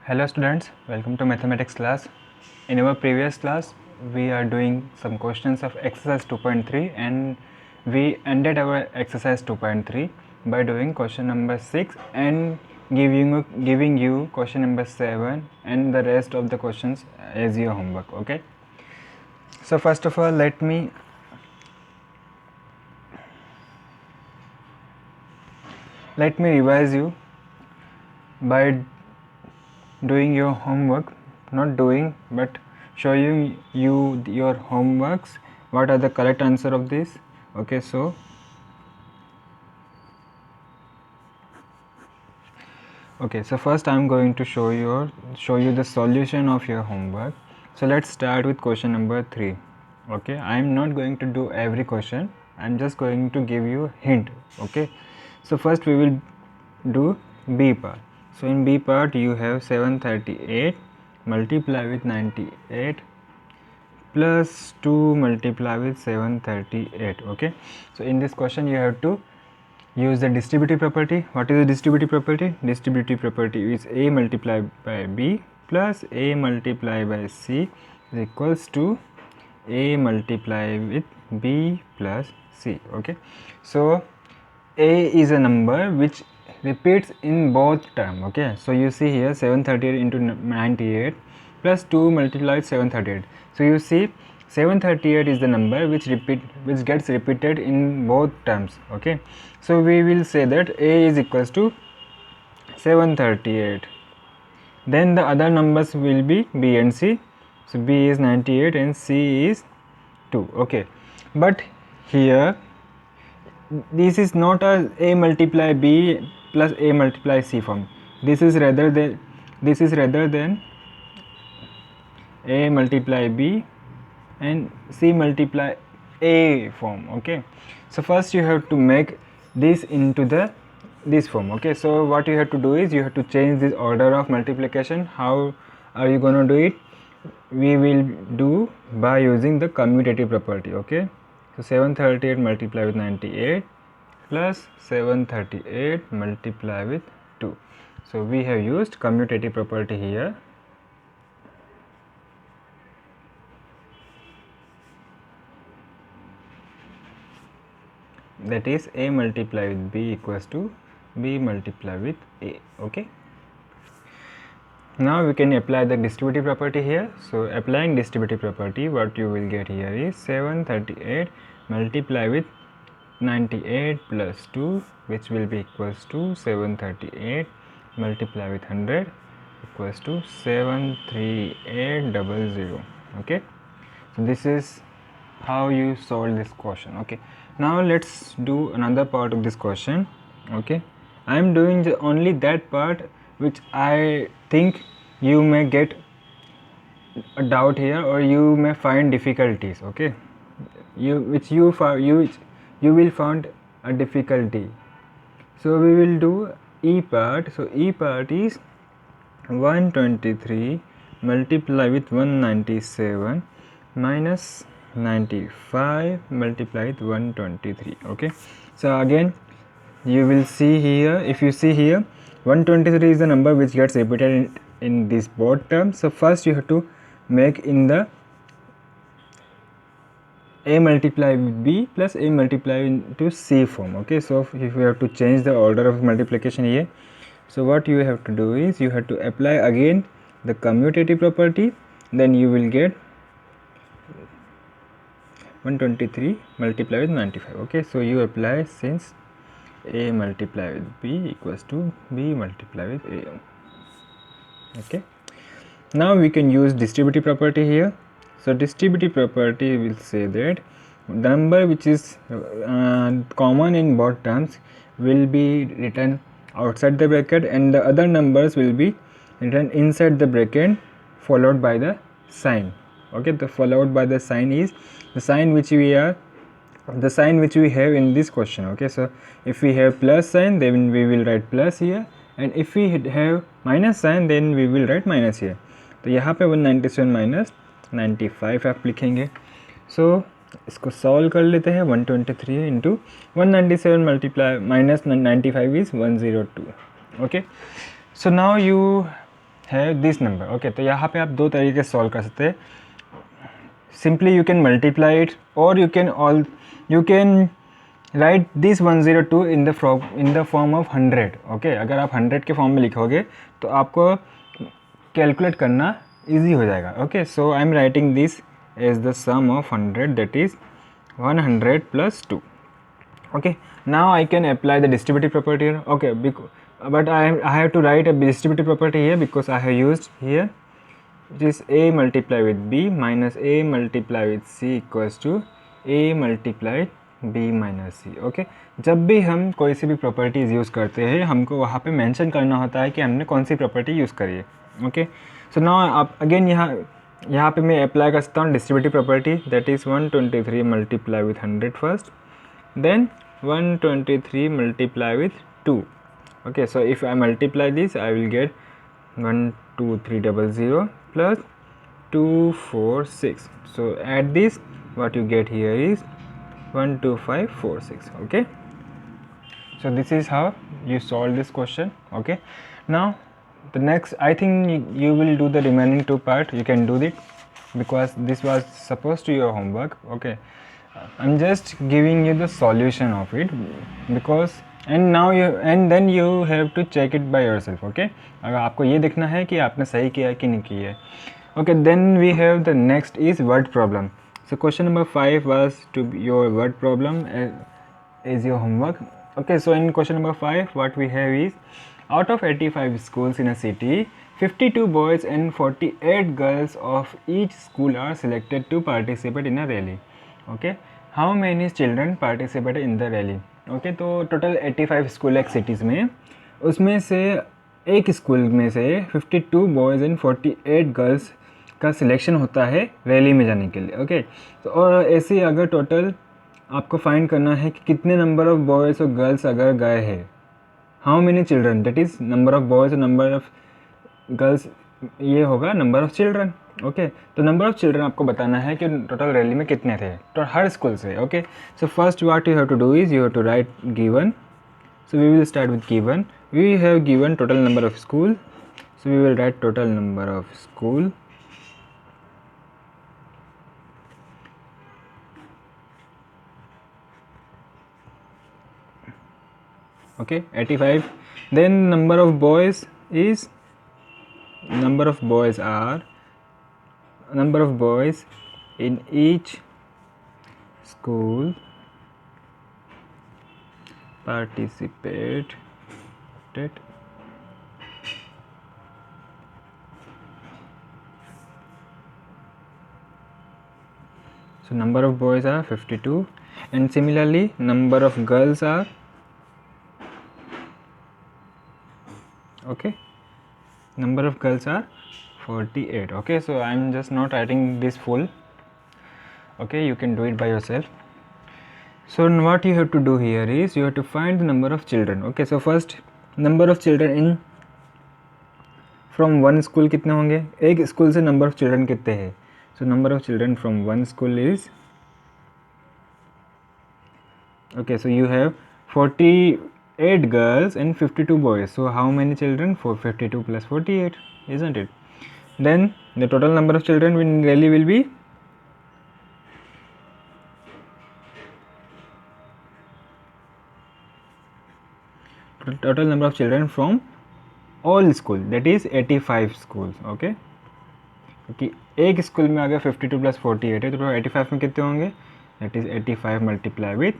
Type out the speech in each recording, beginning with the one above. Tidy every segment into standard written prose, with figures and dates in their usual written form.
Hello students, welcome to mathematics class. In our previous class, we are doing some questions of exercise 2.3 and we ended our exercise 2.3 by doing question number 6 and giving you question number 7 and the rest of the questions as your homework. Okay. So first of all, let me revise you by doing your homework, not doing but showing you your homeworks, what are the correct answer of this. Okay, so first I'm going to show you the solution of your homework. So let's start with question number 3. Okay, I'm not going to do every question, I'm just going to give you hint. Okay, so first we will do B part. So in B part you have 738 multiply with 98 plus 2 multiply with 738. Okay, so in this question you have to use the distributive property. What is the distributive property? Distributive property is A multiplied by B plus A multiplied by C is equals to A multiplied with B plus C. Okay, so A is a number which repeats in both terms. Okay, so you see here 738 into 98 plus 2 multiplied 738. So you see 738 is the number which gets repeated in both terms. Okay, so we will say that A is equals to 738. Then the other numbers will be B and C. So B is 98 and C is 2. Okay, but here this is not a multiply B plus A multiply C form. This is rather than A multiply B and C multiply A form. Okay, so first you have to make this into this form. Okay, so what you have to do is you have to change this order of multiplication. How are you gonna do it? We will do by using the commutative property. Okay, so 738 multiply with 98 plus 738 multiply with 2. So we have used commutative property here. That is A multiply with B equals to B multiply with A. Okay, now we can apply the distributive property here. So applying distributive property, what you will get here is 738 multiply with 98 plus 2, which will be equals to 738 multiply with 100 equals to 73800. Okay, so this is how you solve this question. Okay, now let's do another part of this question. Okay, I am doing only that part which I think you may get a doubt here or you may find difficulties. Okay, you will find a difficulty. So we will do E part. So E part is 123 multiply with 197 minus 95 multiply with 123. Okay, so again you will see here, if you see here 123 is the number which gets repeated in this both terms. So first you have to make in the A multiply with B plus A multiply into C form. Okay, so if you have to change the order of multiplication here, so what you have to do is you have to apply again the commutative property, then you will get 123 multiply with 95. Okay, so you apply since A multiply with B equals to B multiply with A. Okay, now we can use distributive property here. So distributive property will say that the number which is common in both terms will be written outside the bracket and the other numbers will be written inside the bracket followed by the sign. Okay, the followed by the sign is the sign which we have in this question. Okay, so if we have plus sign, then we will write plus here, and if we have minus sign, then we will write minus here. तो यहाँ पे 197 minus 95 आप लिखेंगे. सो इसको solve कर लेते हैं. 123 into 197 multiply minus 95 is 102. Okay, so now you है दिस नंबर। ओके, तो यहाँ पे आप दो तरीके से सॉल्व कर सकते हैं। Simply you can multiply it और you can write this 102 in the form of 100। Okay, अगर आप 100 के फॉर्म में लिखोगे तो आपको कैलकुलेट करना ईजी हो जाएगा। Okay, so I am writing this as the sum of 100, that is 100 plus 2. Okay, now I can apply the distributive property here. Okay, but I have to write a distributive property here because I have used here, which is a multiply with b minus a multiply with c equals to a multiply b minus c. Okay, जब भी हम कोई सी भी properties use करते हैं हमको वहाँ पे मेंशन करना होता है कि हमने कौन सी प्रॉपर्टी यूज़ करी है। ओके, सो नाउ आप अगेन यहाँ पे मैं अप्लाई कर सकता हूँ distributive property, that is 123 multiply with 100 first, then 123 multiply with 2. Okay, so if I multiply this I will get 12300 plus 246. So add this, what you get here is 12546. Okay, so this is how you solve this question. Okay, now the next, I think you will do the remaining two part. You can do it because this was supposed to your homework. Okay, I'm just giving you the solution of it because and then you have to check it by yourself. Okay, अगर आपको ये देखना है कि आपने सही किया है कि नहीं किया है. Okay, then we have the next is word problem. So question number 5 was to be your word problem as your homework. Okay, so in question number 5 what we have is, out of 85 schools in a city, 52 boys and 48 girls of each school are selected to participate in a rally. Okay, how many children participate in the rally? Okay, तो total 85 school एक cities में, उसमें से एक school में से 52 boys and 48 girls का selection होता है रैली में जाने के लिए। ओके, तो और ऐसे अगर टोटल आपको फाइंड करना है कि कितने नंबर ऑफ़ बॉयज़ और गर्ल्स अगर गए हैं, how many children, that is number of boys और नंबर ऑफ़ गर्ल्स, ये होगा नंबर ऑफ़ चिल्ड्रन। ओके, तो नंबर ऑफ़ चिल्ड्रन आपको बताना है कि टोटल रैली में कितने थे, तो हर स्कूल से। Okay, so first what you have to do is you have to write given. So we will start with given. We have given total number of school, so we will write total number of school. Okay, 85. Then number of boys is, number of boys are, number of boys in each school participated. So number of boys are 52, and similarly number of girls are, okay, number of girls are 48. Okay, so I am just not writing this full. Okay, you can do it by yourself. So what you have to do here is you have to find the number of children. Okay, so first number of children in from one school कितने होंगे, एक school से number of children कितने हैं. So number of children from one school is, okay, so you have 48 girls and 52 boys. So how many children? 452 plus 48, isn't it? Then the total number of children in rally will be, total number of children from all school, that is 85 schools. Okay, क्योंकि एक school में अगर 52 plus 48 है तो 85 में कितने होंगे, that is 85 multiply with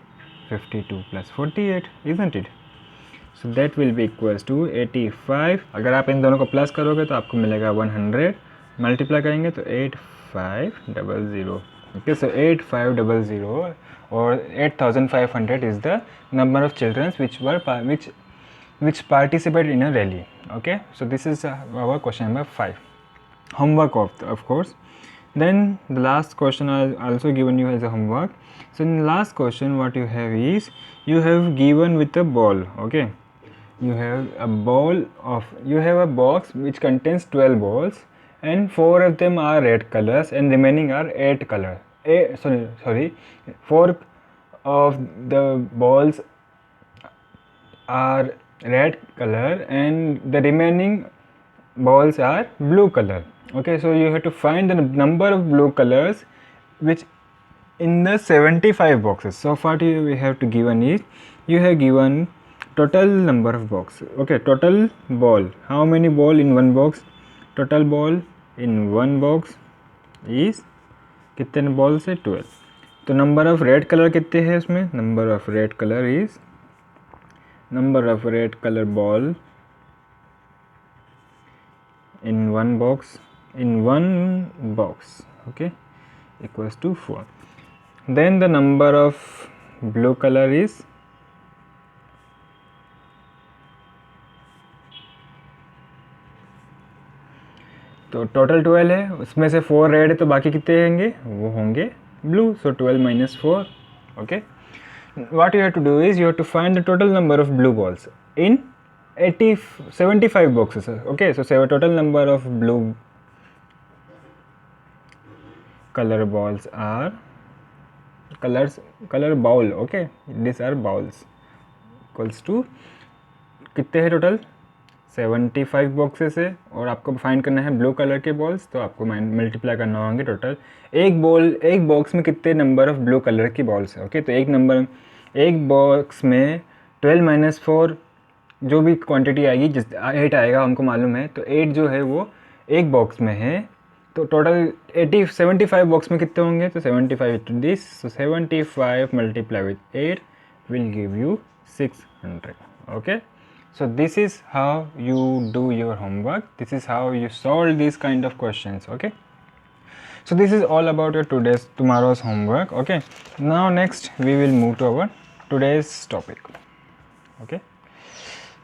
52 plus 48, isn't it? So that will be equals to 85. अगर आप इन दोनों को प्लस करोगे तो आपको मिलेगा 100, मल्टीप्लाई करेंगे तो 8500. ओके, सो 8500 और 8500 is the number of childrens which participate in a rally. Okay, so this is our question number 5, homework of course. Then the last question I also given you as a homework. So in the last question what you have is, you have given with a ball. Okay, you have a ball of, you have a box which contains 12 balls and 4 of them are red colors and remaining are 8 color. Sorry, 4 of the balls are red color and the remaining balls are blue color. Okay, so you have to find the number of blue colors which in the 75 boxes. So what we have to given is, you have given total number of boxes. Okay, total ball, how many ball in one box? Total ball in one box is कितने ball से 12. तो number of red colour कितने हैं उसमें? Number of red colour is, number of red colour ball in one box, okay, equals to 4. Then the number of blue color is, तो total 12 है, उसमें से 4 रेड है तो बाकी कितने होंगे? वो होंगे blue. So 12 minus 4. Okay, what you have to do is, you have to find the total number of blue balls in 75 boxes. Okay, so total number of blue color balls are color bowl. Okay, these are bowls, equals to कितने हैं total? 75 boxes है, और आपको find करना है blue colour के balls, तो आपको मल्टीप्लाई करना होंगे टोटल. एक बॉक्स में कितने नंबर ऑफ ब्लू कलर की बॉल्स है? ओके, तो एक बॉक्स में 12 minus 4 जो भी क्वांटिटी आएगी, जिस 8 आएगा हमको मालूम है, तो 8 जो है वो एक बॉक्स में है, तो टोटल 75 बॉक्स में कितने होंगे? तो 75 to this, so 75 multiply with 8 will give you 600. Okay, so this is how you do your homework, this is how you solve these kind of questions. Okay, so this is all about your tomorrow's homework. Okay, now next we will move to our today's topic. Okay,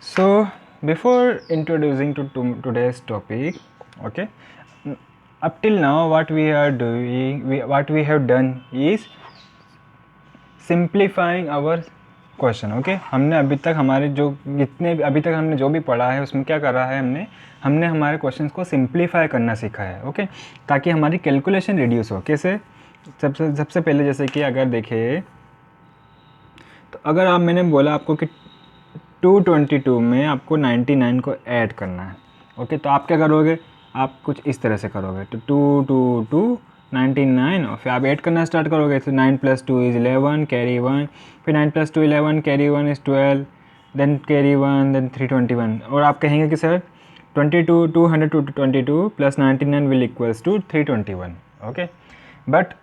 so before introducing to today's topic, okay, up till now what we have done is simplifying our question. Okay, हमने अभी तक हमने जो भी पढ़ा है उसमें क्या करा है, हमने हमारे क्वेश्चंस को सिंप्लीफाई करना सीखा है. ओके, ताकि हमारी कैलकुलेशन रिड्यूस हो. कैसे? सबसे पहले जैसे कि अगर देखें, तो अगर मैंने बोला आपको कि 222 में आपको 99 को ऐड करना है. ओके, तो आप क्या करोगे? आप कुछ इस तरह से करोगे. तो 222 99, और फिर आप ऐड करना स्टार्ट करोगे. तो 9 + 2 is 11, कैरी 1, फिर 9 + 2 11, carry 1 is 12, then carry 1, then 321. और आप कहेंगे कि sir 222 + 99 will equals to 321. Okay, but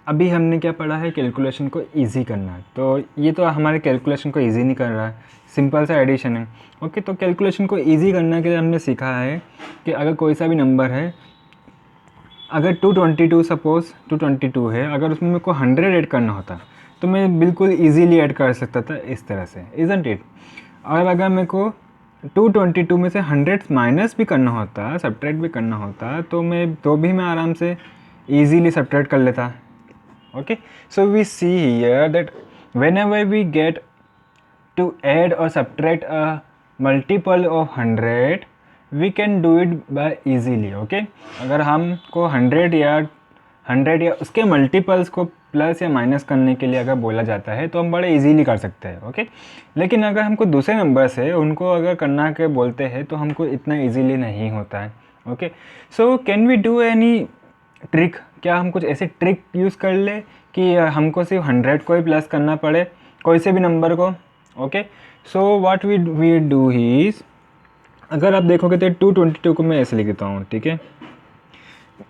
अभी हमने क्या पढ़ा है? कैलकुलेशन को ईजी करना. तो ये तो हमारे कैलकुलेशन को ईजी नहीं कर रहा है, सिंपल सा एडिशन है. ओके, तो कैलकुलेशन को ईजी करने के लिए हमने सीखा है कि अगर कोई सा भी नंबर है, अगर 222 सपोज 222 है, अगर उसमें मेरे को 100 ऐड करना होता तो मैं बिल्कुल इजीली ऐड कर सकता था इस तरह से, इज़न्ट इट? और अगर मेरे को 222 में से 100 माइनस भी करना होता, सब्ट्रैक्ट भी करना होता, तो मैं आराम से इजीली सब्ट्रैक्ट कर लेता. Okay, so we see here that whenever we get to add or subtract a multiple of 100, we can do it by easily. okay, अगर हमको 100 या उसके मल्टीपल्स को प्लस या माइनस करने के लिए अगर बोला जाता है तो हम बड़े इजीली कर सकते हैं. ओके, लेकिन अगर हमको दूसरे नंबर्स है उनको अगर करना के बोलते हैं तो हमको इतना इजीली नहीं होता है. Okay, so can we do any trick? क्या हम कुछ ऐसे ट्रिक यूज़ कर ले कि हमको सिर्फ 100 को ही प्लस करना पड़े कोई से भी नंबर को? Okay, so what we do is, अगर आप देखोगे तो 222 को मैं ऐसे लिख देता हूँ. ठीक है,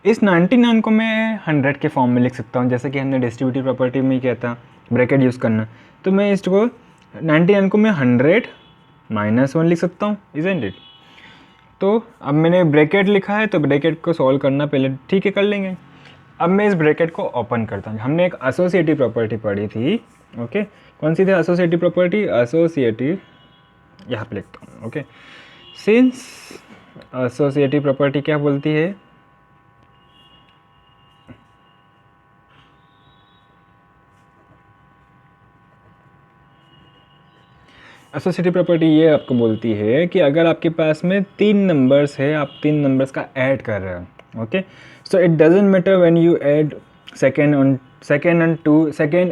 इस 99 को मैं 100 के फॉर्म में लिख सकता हूँ, जैसे कि हमने डिस्ट्रीब्यूटिव प्रॉपर्टी में किया था, ब्रैकेट यूज़ करना. तो मैं इसको 99 को मैं 100 - 1 लिख सकता हूँ, इज़न्ट इट? तो अब मैंने ब्रैकेट लिखा है तो ब्रैकेट को सॉल्व करना पहले ठीक है कर लेंगे. अब मैं इस ब्रैकेट को ओपन करता हूँ. हमने एक एसोसिएटिव प्रॉपर्टी पढ़ी थी. ओके, कौन सी थी एसोसिएटिव प्रॉपर्टी? एसोसिएटिव यहाँ पे लिखता हूँ. ओके, सिंस एसोसिएटिव प्रॉपर्टी क्या बोलती है? एसोसिएटिव प्रॉपर्टी ये आपको बोलती है कि अगर आपके पास में 3 नंबर्स है, आप 3 नंबर्स का ऐड कर रहे हो. Okay, so it doesn't matter when you add second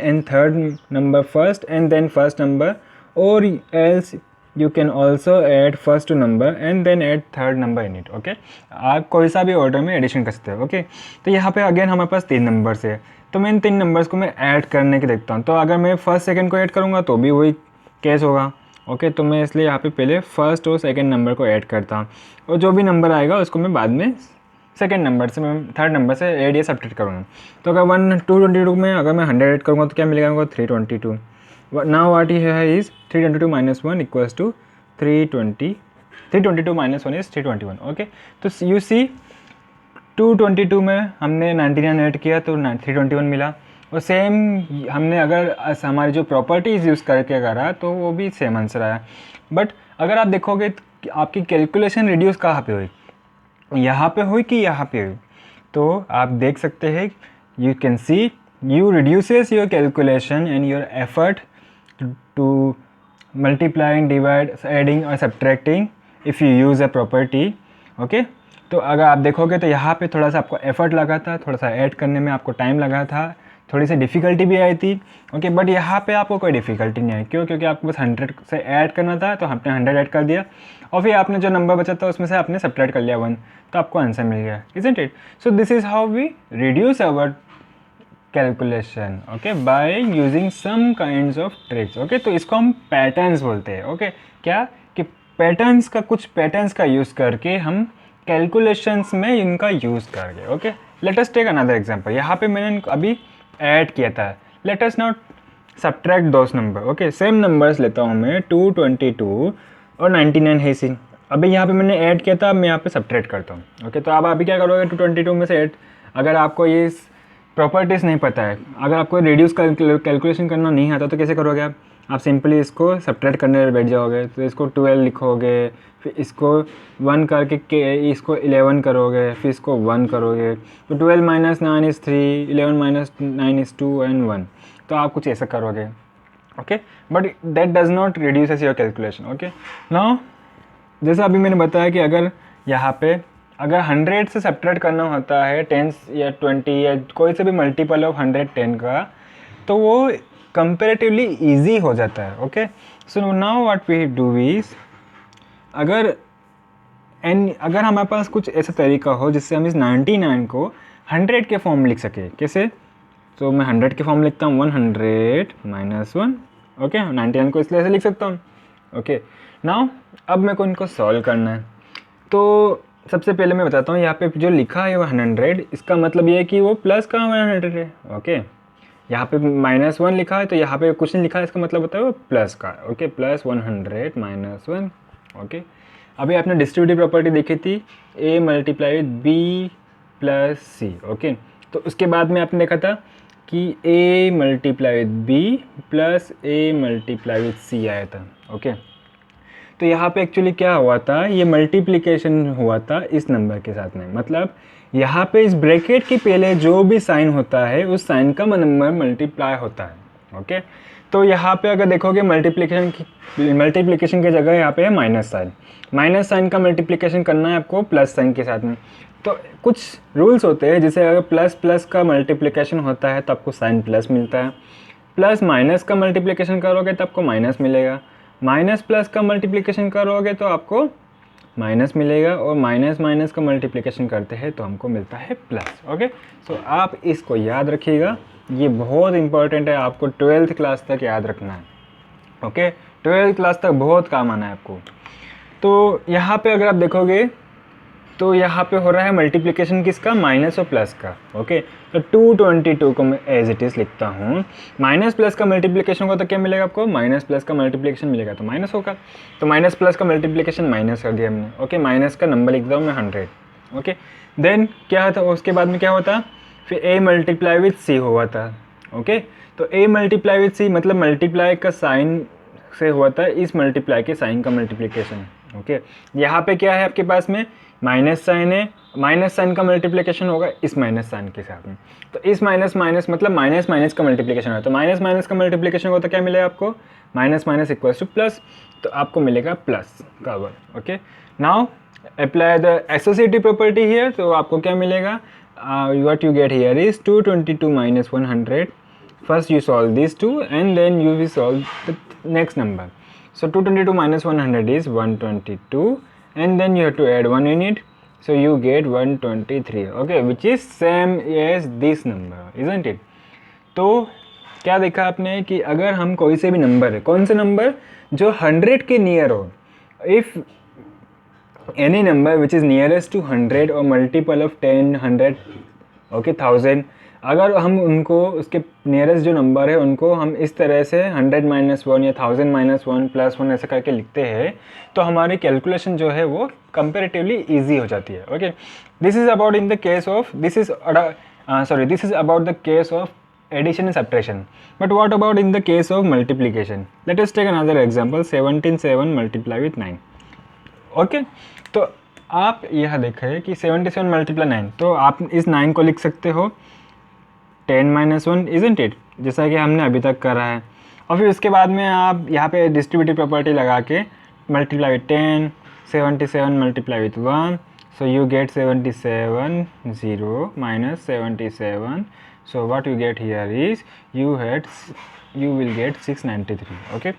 and third number first and then first number, or else you can also add first number and then add third number in it. Okay, आप कोई सा भी order में addition कर सकते हो। Okay, तो यहाँ पे अगेन हमारे पास 3 नंबर्स है, तो मैं इन 3 नंबर्स को मैं ऐड करने के देखता हूँ। तो अगर मैं फर्स्ट सेकंड को ऐड करूँगा तो भी वही केस होगा। ओके, तो मैं इसलिए यहाँ पे पहले फर्स्ट और सेकंड नंबर को ऐड करता हूँ, और जो भी नंबर आएगा उसको मैं बाद में सेकंड नंबर से, मैं थर्ड नंबर से ऐड या सब्ट्रैक्ट करूँगा। तो अगर 222 में अगर मैं 100 ऐड करूँगा तो क्या मिलेगा हमको? 322। नाउ व्हाट है is 322 minus 1 equals to 320। 322 minus 1 is 321। Okay, तो यू सी 222 में हमने 99 ऐड किया तो 321 मिला, और सेम हमने अगर हमारी जो प्रॉपर्टीज़ यूज़ करके करा तो वो भी सेम आंसर आया। बट अगर आप देखोगे कि आपकी कैलकुलेशन रिड्यूस कहाँ पे हुई, यहाँ पे हुई कि यहाँ पे हुई, तो आप देख सकते हैं, you can see you reduces your calculation and your effort to multiplying, divide, adding और subtracting if you use a property। Okay, तो अगर आप देखोगे तो यहाँ पे थोड़ा सा आपको एफर्ट लगा था, थोड़ा सा ऐड करने में आपको टाइम लगा था, थोड़ी सी डिफ़िकल्टी भी आई थी। ओके, बट यहाँ पे आपको कोई डिफ़िकल्टी नहीं आई। क्यों? क्योंकि आपको बस 100 से ऐड करना था, तो आपने 100 ऐड कर दिया, और फिर आपने जो नंबर बचा था उसमें से आपने सब्ट्रैक्ट कर लिया 1, तो आपको आंसर मिल गया। Isn't it? So this is how we reduce our calculation. Okay, by using some kinds of tricks. Okay, तो इसको हम पैटर्न्स बोलते हैं। ओके, क्या कि पैटर्न्स का, कुछ पैटर्न्स का यूज़ करके हम कैलकुलेशंस में इनका यूज़ करके। Okay, let us take another example. यहाँ पे मैंने अभी ऐड किया था, let us not subtract those number. Okay, same numbers लेता हूँ मैं, 222 और 99 है सी। अभी यहाँ पे मैंने ऐड किया था, अब मैं यहाँ पे सब्ट्रैक्ट करता हूँ। ओके, तो आप अभी क्या करोगे? 222 में से ऐड, अगर आपको ये प्रॉपर्टीज़ नहीं पता है, अगर आपको रिड्यूस कैलकुलेशन करना नहीं आता तो कैसे करोगे आप सिंपली इसको सब्ट्रैक्ट करने बैठ जाओगे। तो इसको 12 लिखोगे, फिर इसको 1 करके इसको 11 करोगे, फिर इसको 1 करोगे, तो 12 minus 9 is 3, 11 minus 9 is 2 and 1। तो आप कुछ ऐसा करोगे। Okay, but that does not reduces your calculation. Okay, now जैसा अभी मैंने बताया कि अगर यहाँ पे अगर 100 से सब्ट्रैक्ट करना होता है 10 या 20 या कोई से भी मल्टीपल ऑफ 110 का, तो वो कंपेरेटिवली इजी हो जाता है। Okay, so now what we do is, अगर हमारे पास कुछ ऐसा तरीका हो जिससे हम इस 99 को 100 के फॉर्म में लिख सके। कैसे? तो मैं 100 के फॉर्म में लिखता हूँ 100 माइनस 1। ओके, 99 को इसलिए ऐसे लिख सकता हूँ। ओके, नाउ अब मेरे को इनको सॉल्व करना है। तो सबसे पहले मैं बताता हूँ, यहाँ पे जो लिखा है वो 100, इसका मतलब ये है कि वो प्लस का 100 है। ओके, यहाँ पे -1 लिखा है, तो यहाँ पे कुछ नहीं लिखा है, इसका मतलब होता है वो प्लस का। Okay, plus 100 minus 1। ओके, अभी आपने डिस्ट्रीब्यूटिव प्रॉपर्टी देखी थी, a multiply with b plus C. Okay, तो उसके बाद में आपने देखा था कि a multiply with b plus a multiply with c आया था। ओके, तो यहाँ पे एक्चुअली क्या हुआ था, ये मल्टीप्लिकेशन हुआ था इस नंबर के साथ में। मतलब यहाँ पे इस ब्रैकेट के पहले जो भी साइन होता है उस साइन का नंबर मल्टीप्लाई होता है। ओके, तो यहाँ पे अगर देखोगे मल्टीप्लिकेशन की जगह यहाँ पे है माइनस साइन। माइनस साइन का मल्टीप्लिकेशन करना है आपको प्लस साइन के साथ में। तो कुछ रूल्स होते हैं, जैसे अगर प्लस प्लस का मल्टीप्लिकेशन होता है तो आपको साइन प्लस मिलता है, प्लस माइनस का मल्टीप्लिकेशन करोगे तो आपको माइनस मिलेगा, माइनस प्लस का मल्टीप्लिकेशन करोगे तो आपको माइनस मिलेगा, और माइनस माइनस का मल्टीप्लिकेशन करते हैं तो हमको मिलता है प्लस। ओके, सो आप इसको याद रखिएगा, ये बहुत इंपॉर्टेंट है, आपको 12th क्लास तक याद रखना है। ओके, 12th क्लास तक बहुत काम आना है आपको। तो यहाँ पे अगर आप देखोगे तो यहाँ पे हो रहा है मल्टीप्लिकेशन किसका? माइनस और प्लस का। ओके, तो 222 को मैं एज इट इज़ लिखता हूँ, माइनस प्लस का मल्टीप्लिकेशन होगा तो क्या मिलेगा आपको? माइनस प्लस का मल्टीप्लिकेशन मिलेगा तो माइनस होगा, तो माइनस प्लस का मल्टीप्लिकेशन माइनस कर दिया हमने। ओके, माइनस का नंबर लिख रहा हूँ मैं 100। ओके, देन क्या था उसके बाद में, क्या होता? फिर a मल्टीप्लाई विथ c हुआ था। ओके, तो a मल्टीप्लाई विथ c मतलब मल्टीप्लाई का साइन से हुआ था इस मल्टीप्लाई के साइन का मल्टीप्लिकेशन। ओके, यहाँ पे क्या है आपके पास में? माइनस साइन है, माइनस साइन का मल्टीप्लिकेशन होगा इस माइनस साइन के साथ में, तो इस माइनस माइनस मतलब माइनस माइनस का मल्टीप्लिकेशन होगा, तो माइनस माइनस का मल्टीप्लिकेशन होता क्या मिलेगा आपको? Minus minus equals to plus, तो आपको मिलेगा प्लस का word. Okay, now apply the associative property here, तो आपको क्या मिलेगा? What you get here is 222 minus 100। First you solve this two and then you will solve the next number. So 222 minus 100 is 122, and then you have to add 1 in it, so you get 123, okay, which is same as this number, isn't it? तो क्या देखा आपने कि अगर हम कोई से भी नंबर है, कौन से नंबर जो 100 के नियर हो, if any number which is nearest to 100 or multiple of 10, 100, okay, 1000, अगर हम उनको उसके नियरेस्ट जो नंबर है उनको हम इस तरह से 100 माइनस 1 या 1000 माइनस 1 प्लस 1 ऐसे करके लिखते हैं, तो हमारी कैलकुलेशन जो है वो कंपेरेटिवली ईजी हो जाती है. Okay, this is about in the case of this is about the case of addition and subtraction. But what about in the case of multiplication? Let us take another example. 17 multiply with 9. Okay, तो आप यह देखें कि 77 multiply 9, तो आप इस 9 को लिख सकते हो 10 माइनस 1, इजंट इट, जैसा कि हमने अभी तक करा है. और फिर उसके बाद में आप यहाँ पे डिस्ट्रीब्यूटिव प्रॉपर्टी लगा के multiply with 10, 77 multiply with 1, so you get 77 0 minus 77, so what you get here is you will get 693. Okay,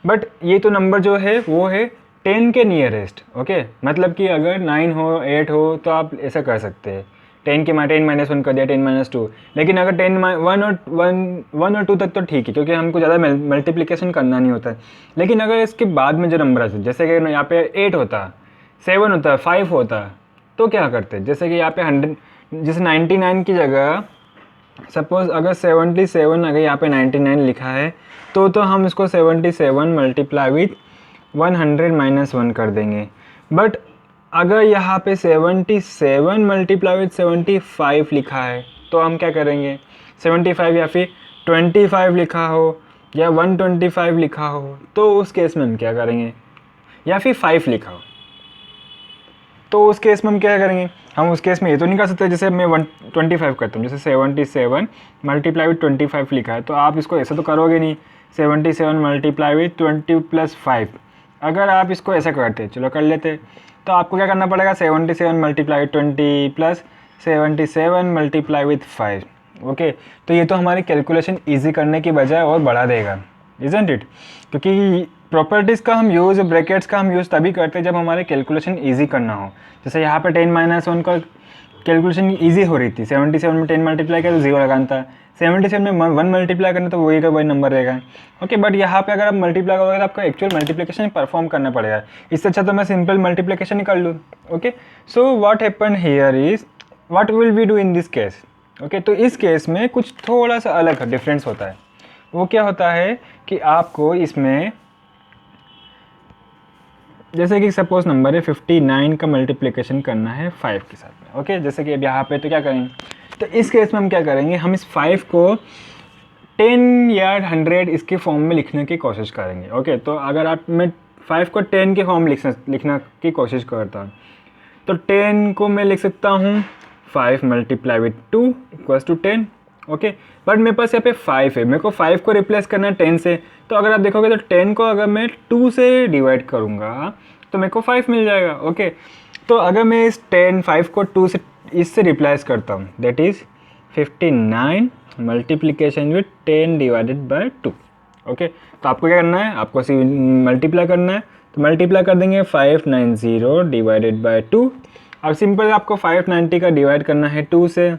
but ये तो नंबर जो है वो है 10 के नियरेस्ट. ओके, मतलब कि अगर 9 हो 8 हो तो आप ऐसा कर सकते हैं, 10 के 10 माइनस 1 कर दिया, 10 माइनस 2. लेकिन अगर 1 और 2 तक तो ठीक है, क्योंकि हमको ज़्यादा मल्टीप्लिकेशन करना नहीं होता है. लेकिन अगर इसके बाद में जो नंबर आते, जैसे कि यहाँ पे 8 होता, 7 होता, 5 होता, तो क्या करते, जैसे कि यहाँ पे 100, जैसे 99 की जगह सपोज़ अगर 77, अगर यहाँ पे 99 लिखा है, तो हम इसको 77 मल्टीप्लाई विथ 100 माइनस 1 कर देंगे. बट अगर यहाँ पे 77 मल्टीप्लाई विथ 75 लिखा है, तो हम क्या करेंगे, 75 या फिर 25 लिखा हो या 125 लिखा हो, तो उस केस में हम क्या करेंगे, या फिर 5 लिखा हो, तो उस केस में हम क्या करेंगे, हम उस केस में ये तो नहीं कर सकते जैसे मैं 125 करता हूँ, जैसे 77 मल्टीप्लाई विथ 25 लिखा है, तो आप इसको ऐसा तो करोगे नहीं, 77 मल्टीप्लाई विथ 20 प्लस 5. अगर आप इसको ऐसा करते, चलो कर लेते, तो आपको क्या करना पड़ेगा, 77 multiply with 20 plus 77 multiply with 5. Okay, तो ये तो हमारी कैलकुलेशन ईजी करने की बजाय और बढ़ा देगा, इजंट इट, क्योंकि प्रॉपर्टीज़ का हम यूज़, ब्रैकेट्स का हम यूज़ तभी करते हैं जब हमारे कैलकुलेशन ईजी करना हो. जैसे यहाँ पे 10 माइनस 1 का कैलकुलेशन ईजी हो रही थी, 77 में 10 मल्टीप्लाई किया तो 0 लगाना था, 77 में 1 मल्टीप्लाई करना तो वही का वही नंबर रहेगा. ओके, बट यहाँ पे अगर आप मल्टीप्लाई करोगे तो आपको एक्चुअल मल्टीप्लिकेशन परफॉर्म करना पड़ेगा. इससे अच्छा तो मैं सिंपल मल्टीप्लिकेशन ही कर लूँ. Okay, so what happen here is, what will we do in this case. Okay, तो इस केस में कुछ थोड़ा सा अलग डिफरेंस होता है. वो क्या होता है कि आपको इसमें, जैसे कि सपोज नंबर है 59 का मल्टीप्लिकेशन करना है 5 के साथ में. ओके, जैसे कि अब यहाँ पे तो क्या करेंगे, तो इस केस में हम क्या करेंगे, हम इस 5 को 10 या 100 इसके फॉर्म में लिखने की कोशिश करेंगे. ओके, तो अगर आप, मैं 5 को 10 के फॉर्म में लिखना की कोशिश करता हूँ, तो 10 को मैं लिख सकता हूँ 5 multiply with 2 equals to 10. Okay, but मेरे पास यहाँ पे 5 है, मेरे को 5 को रिप्लेस करना है 10 से, तो अगर आप देखोगे तो 10 को अगर मैं 2 से डिवाइड करूँगा तो मेरे को 5 मिल जाएगा. ओके, तो अगर मैं इस 5 को 2 से इससे रिप्लेस करता हूँ, that is 59 multiplication with 10 divided by 2. Okay, तो आपको क्या करना है, आपको मल्टीप्लाई करना है, तो मल्टीप्लाई कर देंगे 590 डिवाइडेड बाय 2. अब सिंपल आपको 590 का डिवाइड करना है 2 से,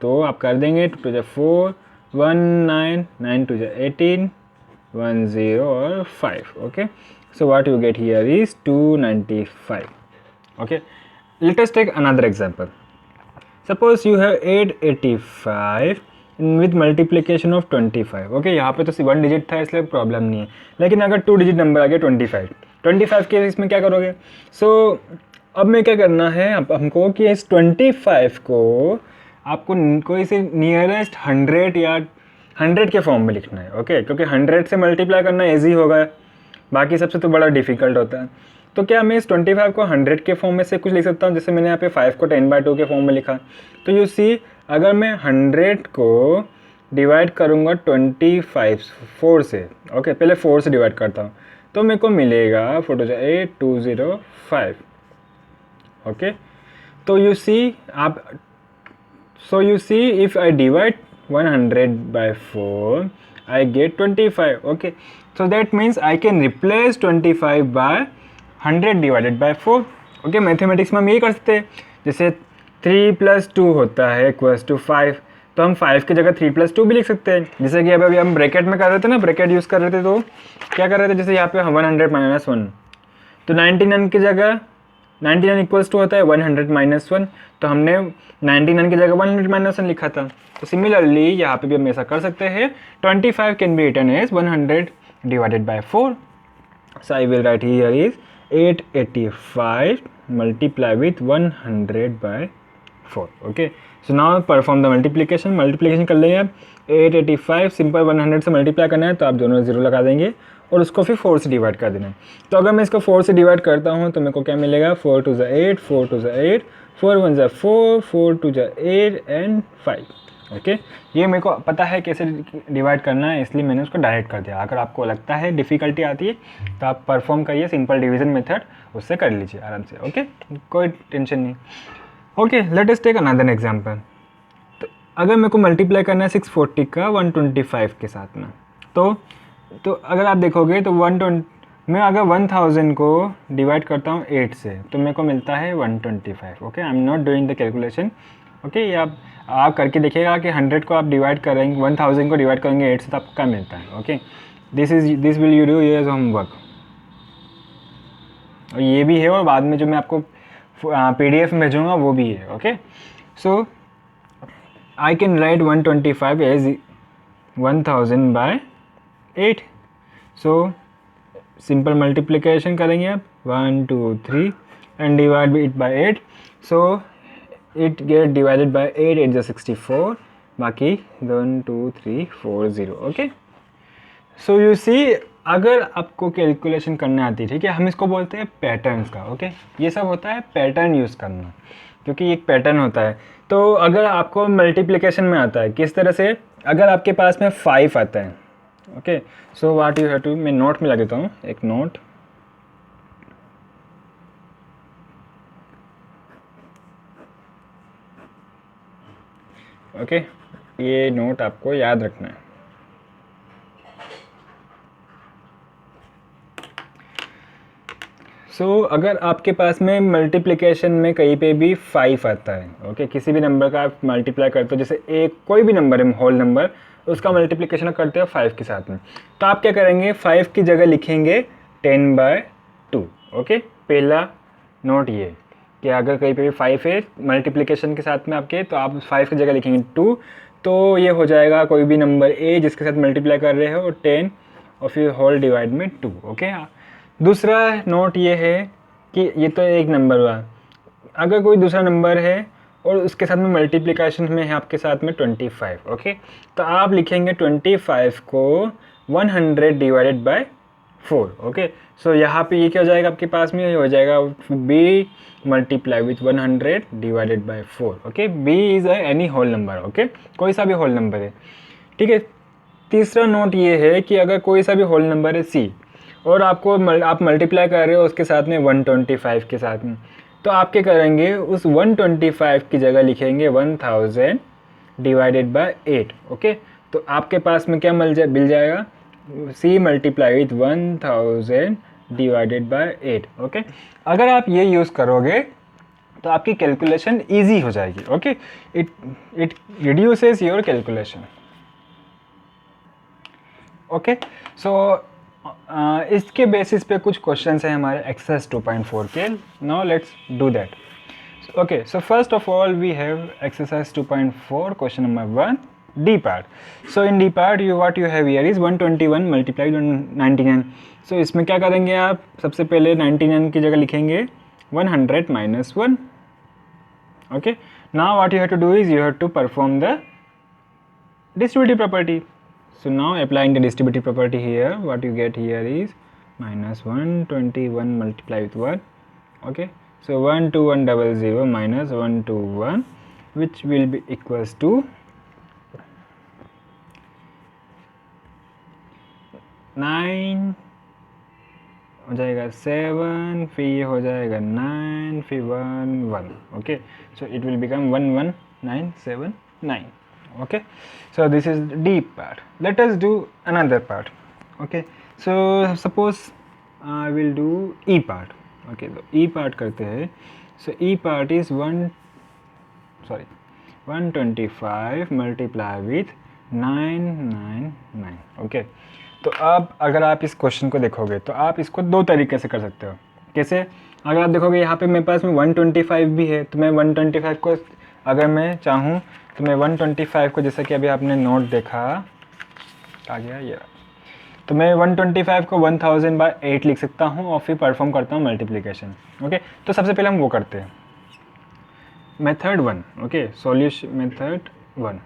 तो आप कर देंगे 2 to 4, 1 9, 9 to 18, 1 0 और 5. Okay, so what you get here is 295. Okay, let us take another example. Suppose you have 885 with multiplication of 25. Okay, यहाँ पे तो 1 डिजिट था इसलिए प्रॉब्लम नहीं है, लेकिन अगर 2 डिजिट नंबर आ गया 25 के इसमें क्या करोगे. सो अब मैं क्या करना है, अब हमको कि इस 25 को आपको कोई से नियरेस्ट 100 या 100 के फॉर्म में लिखना है. ओके, क्योंकि 100 से मल्टीप्लाई करना ईजी होगा, बाकी सबसे तो बड़ा डिफ़िकल्ट होता है. तो क्या मैं इस 25 को 100 के फॉर्म में से कुछ लिख सकता हूँ, जैसे मैंने यहाँ पे 5 को 10/2 के फॉर्म में लिखा. तो यू सी, अगर मैं 100 को डिवाइड करूँगा 25 4 से, ओके, पहले 4 से डिवाइड करता हूँ, तो मेरे को मिलेगा 8205. ओके, तो you C if I divide 100 by 4, I get 25. Okay, so that means I can replace 25 by 100 divided by 4. Okay, mathematics में हम यही कर सकते हैं, जैसे 3 + 2 होता है इक्वल्स टू 5, तो हम 5 की जगह 3 + 2 भी लिख सकते हैं। जैसे कि अभी हम ब्रैकेट में कर रहे थे ना, ब्रैकेट यूज़ कर रहे थे, तो क्या कर रहे थे, जैसे यहाँ पे 100 - 1, तो 99 की जगह 99 इक्वल्स टू होता है 100 - 1, तो हमने 99 की जगह 100 - 1 लिखा था। तो सिमिलरली यहाँ पे भी हम ऐसा कर सकते हैं, 25 can be written as 100 divided by 4. So I will write here is 885 multiply with 100 by 4. Okay, so now perform the multiplication कर लेंगे आप। 885 सिंपल 100 से मल्टीप्लाई करना है, तो आप दोनों जीरो लगा देंगे और उसको फिर 4 से डिवाइड कर देना है। तो अगर मैं इसको 4 से डिवाइड करता हूँ तो मेरे को क्या मिलेगा, 4 × 2 = 8, 4 × 2 = 8, 4 × 1 = 4, 4 × 2 = 8 एंड 5. ओके, ये मेरे को पता है कैसे डिवाइड करना है, इसलिए मैंने उसको डायरेक्ट कर दिया। अगर आपको लगता है डिफ़िकल्टी आती है तो आप परफॉर्म करिए सिंपल डिवीजन मेथड, उससे कर लीजिए आराम से। ओके, कोई टेंशन नहीं। Okay, let us take another example. तो अगर मेरे को मल्टीप्लाई करना है 640 का 125 के साथ में, तो अगर आप देखोगे तो 120, मैं अगर 1000 को डिवाइड करता हूँ 8 से तो मेरे को मिलता है 125. Okay, I am not doing the calculation. Okay, ये आप करके देखिएगा कि 100 को आप डिवाइड करेंगे, 1000 को डिवाइड करेंगे 8 से, तो आपको क्या मिलता है। Okay, this will you do as homework. और ये भी है, और बाद में जो मैं आपको PDF में भेजूँगा वो भी है। Okay, so I can write 125 as 1000 by 8. So simple multiplication करेंगे आप, 1 2 3 and divide it by 8. So it get divided by 8, 8 = 64, बाकी 1 2 3 4 0. ओके, सो यू सी, अगर आपको कैलकुलेशन करने आती है, ठीक है, हम इसको बोलते हैं पैटर्न्स का। ओके, ये सब होता है पैटर्न यूज़ करना, क्योंकि एक पैटर्न होता है। तो अगर आपको मल्टीप्लिकेशन में आता है किस तरह से, अगर आपके पास में 5 आता है, okay, so what you have to, मैं नोट में लगा देता हूँ एक नोट। ओके, ये नोट आपको याद रखना है। अगर आपके पास में मल्टीप्लिकेशन में कहीं पे भी 5 आता है, ओके, किसी भी नंबर का आप मल्टीप्लाई करते हो, जैसे एक कोई भी नंबर है होल नंबर, उसका मल्टीप्लिकेशन करते हो 5 के साथ में, तो आप क्या करेंगे, 5 की जगह लिखेंगे 10/2. ओके, पहला नोट ये कि अगर कहीं पे भी 5 है मल्टीप्लिकेशन के साथ में आपके, तो आप 5 की जगह लिखेंगे 2, तो ये हो जाएगा कोई भी नंबर ए जिसके साथ मल्टीप्लाई कर रहे हो, 10 और फिर होल डिवाइड में 2. ओके, दूसरा नोट ये है कि ये तो एक नंबर हुआ, अगर कोई दूसरा नंबर है और उसके साथ में मल्टीप्लिकेशन में है आपके साथ में 25. ओके, तो आप लिखेंगे 25 को 100 डिवाइडेड बाय 4. ओके, सो यहाँ पे ये क्या हो जाएगा आपके पास में, ये हो जाएगा b multiply with 100 divided by 4. Okay, b is any whole number. Okay, कोई सा भी होल नंबर है, ठीक है। तीसरा नोट ये है कि अगर कोई सा भी होल नंबर है c और आप मल्टीप्लाई कर रहे हो उसके साथ में 125 के साथ में, तो आप क्या करेंगे, उस 125 की जगह लिखेंगे 1000 डिवाइडेड बाय 8. ओके, तो आपके पास में क्या मिल जाएगा, c multiply with 1000 divided by 8. Okay, अगर आप ये यूज़ करोगे तो आपकी कैलकुलेशन ईजी हो जाएगी. Okay, it reduces your calculation. Okay, so इसके बेसिस पे कुछ क्वेश्चंस हैं हमारे एक्सरसाइज 2.4 के. Now let's do that. Okay, so first of all we have exercise 2.4 question number 1, D part. So in D part what you have here is 121 multiplied 99. So इसमें क्या करेंगे आप, सबसे पहले 99 की जगह लिखेंगे 100 minus 1. Okay, now what you have to do is you have to perform the distributive property. So now applying the distributive property here, what you get here is minus 121 multiply with 1. Okay, so 12100 minus 121, which will be equals to 9 हो जाएगा 7, फिर ये हो जाएगा 9, फिर 1 1. Okay, so it will become 11979. Okay, so this is the D part. Let us do another part. Okay, so suppose I will do E part. Okay, तो E part करते हैं. So E part is 125 multiply with 999. Okay, तो अब अगर आप इस question को देखोगे तो आप इसको दो तरीके से कर सकते हो. कैसे? अगर आप देखोगे यहाँ पे मेरे पास में 125 भी है, तो मैं 125 को अगर मैं चाहूँ तो मैं 125 को, जैसा कि अभी आपने नोट देखा आ गया ये, तो मैं 125 को 1000/8 लिख सकता हूँ और फिर परफॉर्म करता हूँ मल्टीप्लिकेशन. ओके, तो सबसे पहले हम वो करते हैं. मेथड 1. Okay, solution method 1.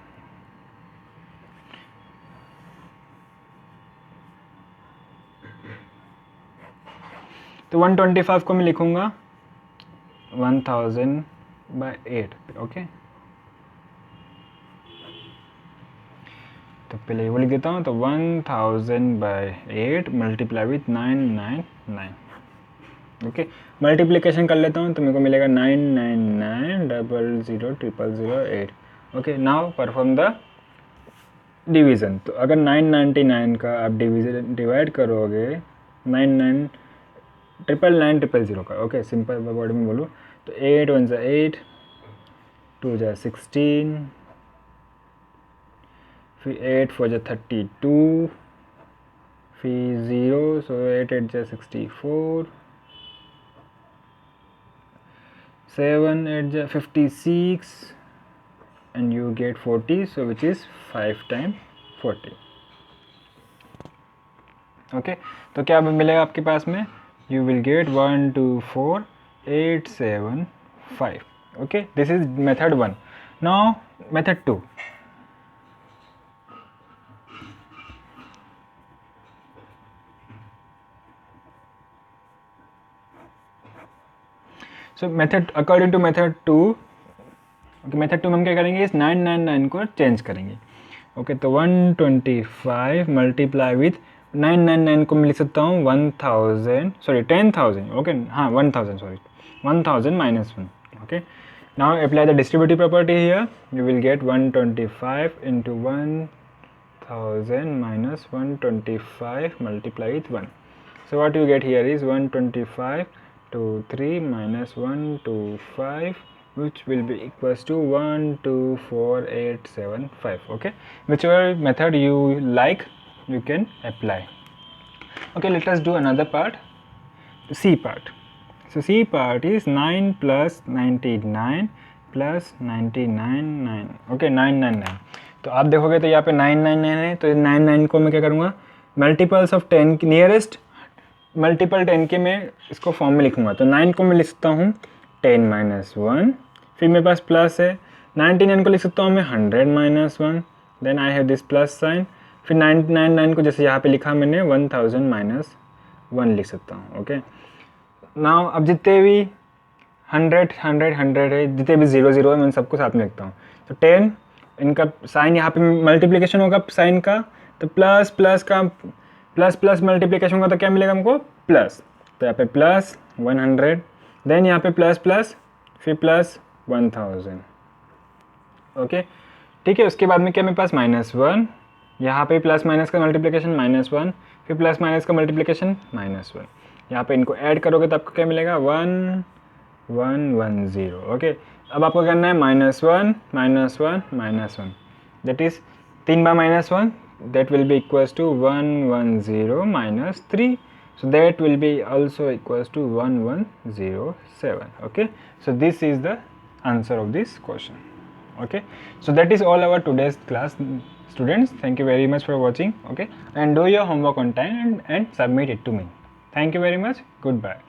तो 125 को मैं लिखूँगा 1000/8. ओके, तो पहले वो लिख देता हूँ. तो 1000/8 मल्टीप्लाई विथ 999. ओके, मल्टीप्लिकेशन कर लेता हूँ तो मेरे को मिलेगा 999,000,000,8. Okay, now perform the division. तो अगर 999 का आप डिवाइड करोगे 999,999,000 का. ओके, सिंपल वर्ड में बोलूँ तो 8 1 ज़ा 8, 2 ज़ा 16, फिर 8 4 ज़ा 32, फिर 0, सो 8 8 ज़ा 64, 7 8 ज़ा 56, and you get 40, so which is 5 times 40. Okay, तो क्या मिलेगा आपके पास में? You will get 124,875. Okay, this is method 1. Now method 2. So method according to method 2. Okay, method 2 में हम क्या करेंगे? इस 999 को चेंज करेंगे. ओके, तो 125 मल्टीप्लाई विथ 999 को मैं लिख सकता हूँ 10,000. ओके, हाँ 1000, sorry 1000 minus 1. Okay, now apply the distributive property here. You will get 125 into 1000 minus 125 multiply with 1. So what you get here is 125 to 3 minus 125, which will be equals to 124,875. Okay, whichever method you like you can apply. Okay, let us do another part, the C part. So C part is 9 plus 99 plus 999. Okay, 999. तो आप देखोगे तो यहाँ पे 999 है, तो 99 को मैं क्या करूँगा? मल्टीपल्स ऑफ 10 नियरेस्ट मल्टीपल 10 के मैं इसको फॉर्म में लिखूँगा. तो 9 को मैं लिख सकता हूँ 10 minus 1, फिर मेरे पास प्लस है. 99 को लिख सकता हूँ मैं 100 minus 1, then I have this plus sign. फिर 999 को जैसे यहाँ पे लिखा मैंने 1000 minus 1 लिख सकता हूँ. ओके, नाउ अब जितने भी 100 100 100 है, जितने भी 0 0 है, मैं सबको साथ में लिखता हूँ. तो 10 इनका साइन यहाँ पे मल्टीप्लिकेशन होगा साइन का, तो प्लस प्लस का प्लस प्लस मल्टीप्लिकेशन होगा तो क्या मिलेगा हमको? प्लस. तो यहाँ पे प्लस 100, देन यहाँ पे प्लस प्लस, फिर प्लस 1000. ओके, ठीक है. उसके बाद में क्या मेरे पास -1, यहाँ पे प्लस माइनस का मल्टीप्लिकेशन -1, फिर प्लस माइनस का मल्टीप्लिकेशन -1. यहाँ पे इनको ऐड करोगे तो आपको क्या मिलेगा? 1 1 1 0. ओके, अब आपको करना है -1 -1 -1, that is 3 bar -1, that will be equals to 110 minus 3, so that will be also equals to 1107. Okay, so this is the answer of this question. Okay, so that is all our today's class, students. Thank you very much for watching. Okay, and do your homework on time and submit it to me. Thank you very much. Goodbye.